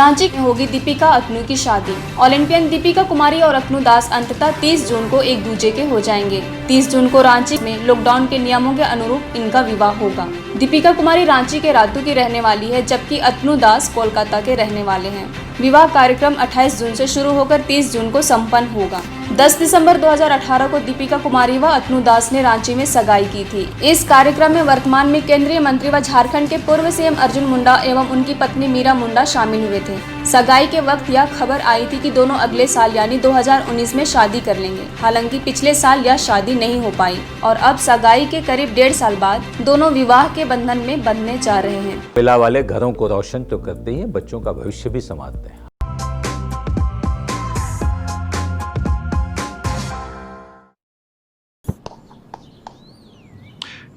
रांची में होगी दीपिका अतनु की शादी। ओलंपियन दीपिका कुमारी और अतनु दास अंततः 30 जून को एक दूजे के हो जाएंगे। 30 जून को रांची में लॉकडाउन के नियमों के अनुरूप इनका विवाह होगा। दीपिका कुमारी रांची के रातू की रहने वाली है, जबकि अतनु दास कोलकाता के रहने वाले हैं। विवाह कार्यक्रम 28 जून से शुरू होकर 30 जून को संपन्न होगा। 10 दिसंबर 2018 को दीपिका कुमारी व अतनु दास ने रांची में सगाई की थी। इस कार्यक्रम में वर्तमान में केंद्रीय मंत्री व झारखंड के पूर्व सीएम अर्जुन मुंडा एवं उनकी पत्नी मीरा मुंडा शामिल हुए थे। सगाई के वक्त यह खबर आई थी कि दोनों अगले साल यानी 2019 में शादी कर लेंगे। हालांकि पिछले साल यह शादी नहीं हो पाई और अब सगाई के करीब 1.5 साल बाद दोनों विवाह के बंधन में बंधने जा रहे हैं। महिला वाले घरों को रोशन तो करते ही हैं, बच्चों का भविष्य भी संवारते हैं।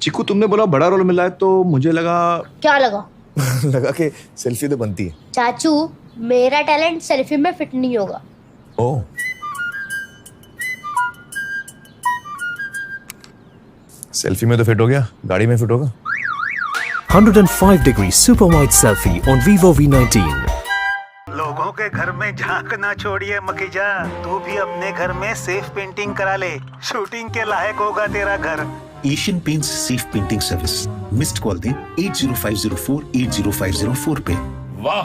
चिकू, तुमने बोला बड़ा रोल मिला है तो मुझे लगा। क्या लगा? लगा कि सेल्फी तो बनती है। चाचू, मेरा टैलेंट सेल्फी में फिट नहीं होगा। ओह, सेल्फी में तो फिट हो गया, गाड़ी में फिट होगा। 105 degree super wide selfie on Vivo V19। लोगों के घर में झांकना छोड़िए मखीजा, तू भी अपने घर में सेफ पेंटिंग करा ले। शूटिंग के लायक होगा तेरा घर। Asian paints safe painting service. Missed call दें 80504 80504 पे। वाह,